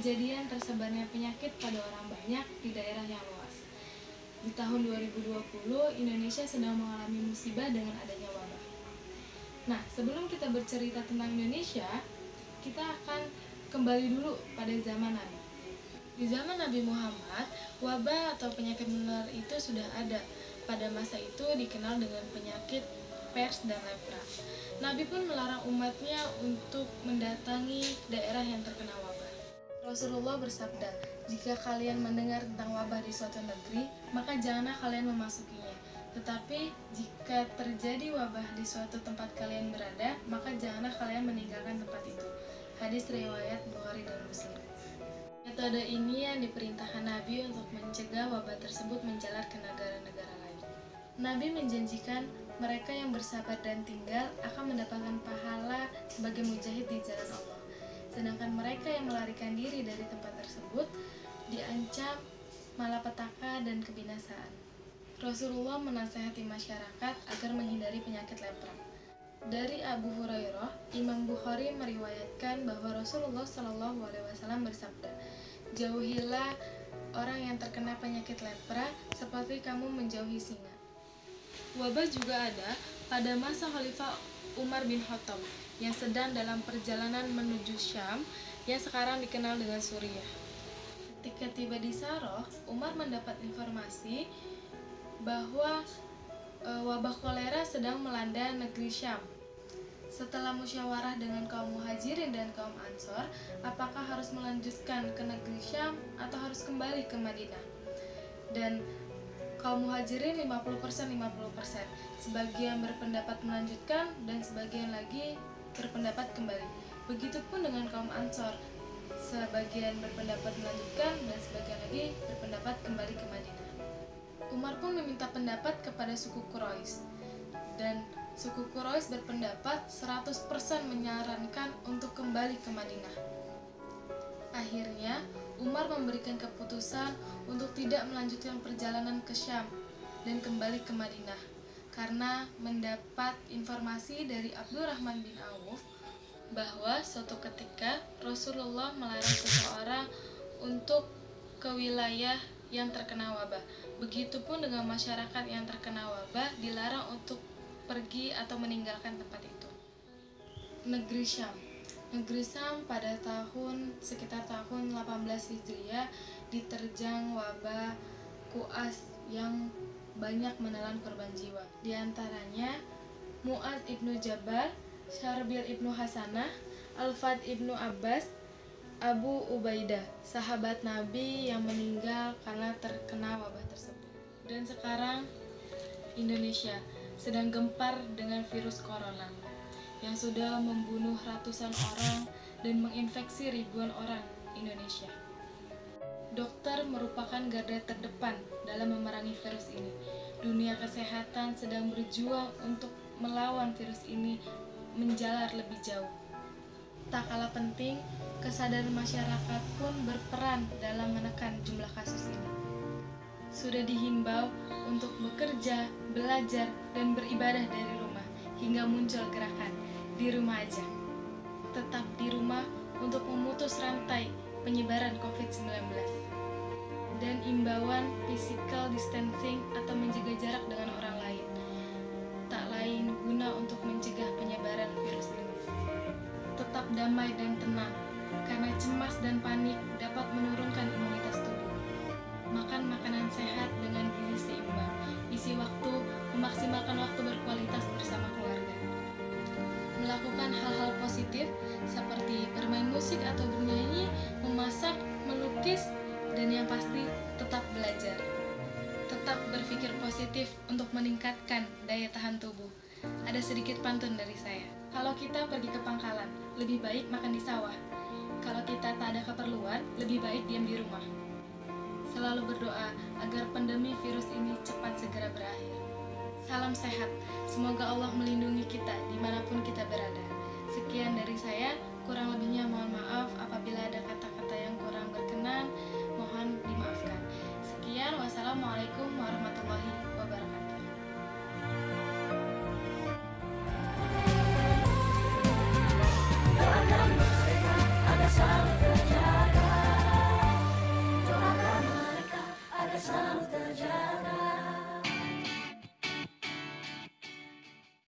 kejadian tersebarnya penyakit pada orang banyak di daerah yang luas. Di tahun 2020, Indonesia sedang mengalami musibah dengan adanya wabah. Nah, sebelum kita bercerita tentang Indonesia, kita akan kembali dulu pada zaman Nabi. Di zaman Nabi Muhammad, wabah atau penyakit menular itu sudah ada. Pada masa itu dikenal dengan penyakit pers dan lepra. Nabi pun melarang umatnya untuk mendatangi daerah yang terkena wabah. Rasulullah bersabda, "Jika kalian mendengar tentang wabah di suatu negeri, maka janganlah kalian memasukinya. Tetapi jika terjadi wabah di suatu tempat kalian berada, maka janganlah kalian meninggalkan tempat itu." Hadis riwayat Bukhari dan Muslim. Metode ini yang diperintahkan Nabi untuk mencegah wabah tersebut menjalar ke negara-negara lain. Nabi menjanjikan mereka yang bersabar dan tinggal akan mendapatkan pahala sebagai mujahid di jalan Allah. Sedangkan mereka yang melarikan diri dari tempat tersebut diancam malapetaka dan kebinasaan. Rasulullah menasihati masyarakat agar menghindari penyakit lepra. Dari Abu Hurairah, Imam Bukhari meriwayatkan bahwa Rasulullah SAW bersabda, "Jauhilah orang yang terkena penyakit lepra seperti kamu menjauhi singa." Wabah juga ada pada masa Khalifah Umar bin Khattab yang sedang dalam perjalanan menuju Syam yang sekarang dikenal dengan Suriah. Ketika tiba di Saroh, Umar mendapat informasi bahwa wabah kolera sedang melanda negeri Syam. Setelah musyawarah dengan kaum muhajirin dan kaum ansor, apakah harus melanjutkan ke negeri Syam atau harus kembali ke Madinah? Dan kaum muhajirin 50%. Sebagian berpendapat melanjutkan dan sebagian lagi berpendapat kembali. Begitupun dengan kaum ansor, sebagian berpendapat melanjutkan dan sebagian lagi berpendapat kembali ke Madinah. Umar pun meminta pendapat kepada suku Quraisy, dan suku Quraisy berpendapat 100% menyarankan untuk kembali ke Madinah. Akhirnya, Umar memberikan keputusan untuk tidak melanjutkan perjalanan ke Syam dan kembali ke Madinah karena mendapat informasi dari Abdurrahman bin Auf bahwa suatu ketika Rasulullah melarang seseorang untuk ke wilayah yang terkena wabah. Begitupun dengan masyarakat yang terkena wabah dilarang untuk pergi atau meninggalkan tempat itu. Negeri Syam. Negeri Syam pada sekitar tahun 18 Hijriah diterjang wabah kuas yang banyak menelan korban jiwa. Di antaranya Mu'adz ibnu Jabal, Syarbil ibnu Hasanah, Al-Fad ibnu Abbas, Abu Ubaidah, sahabat Nabi yang meninggal karena terkena wabah tersebut. Dan sekarang Indonesia sedang gempar dengan virus corona yang sudah membunuh ratusan orang dan menginfeksi ribuan orang Indonesia. Dokter merupakan garda terdepan dalam memerangi virus ini. Dunia kesehatan sedang berjuang untuk melawan virus ini menjalar lebih jauh. Tak kalah penting, kesadaran masyarakat pun berperan dalam menekan jumlah kasus ini. Sudah dihimbau untuk bekerja, belajar, dan beribadah dari rumah hingga muncul gerakan di rumah aja. Tetap di rumah untuk memutus rantai penyebaran COVID-19. Dan imbauan physical distancing atau menjaga jarak dengan orang lain. Tak lain guna untuk mencegah penyebaran virus ini. Tetap damai dan tenang, karena cemas dan panik dapat menurunkan imunitas tubuh. Makan makanan sehat dengan gizi seimbang. Isi waktu, memaksimalkan waktu berkualitas bersama keluarga. Melakukan hal-hal positif seperti bermain musik atau bernyanyi, memasak, melukis, dan yang pasti tetap belajar. Tetap berpikir positif untuk meningkatkan daya tahan tubuh. Ada sedikit pantun dari saya. Kalau kita pergi ke pangkalan, lebih baik makan di sawah. Kalau kita tak ada keperluan, lebih baik diam di rumah. Selalu berdoa agar pandemi virus ini cepat segera berakhir. Salam sehat, semoga Allah melindungi kita dimanapun kita berada. Sekian dari saya, kurang lebihnya mohon maaf apabila ada kata-kata yang kurang berkenan, mohon dimaafkan. Sekian, wassalamualaikum warahmatullahi wabarakatuh. Doakan mereka agar selalu terjaga. selalu terjaga.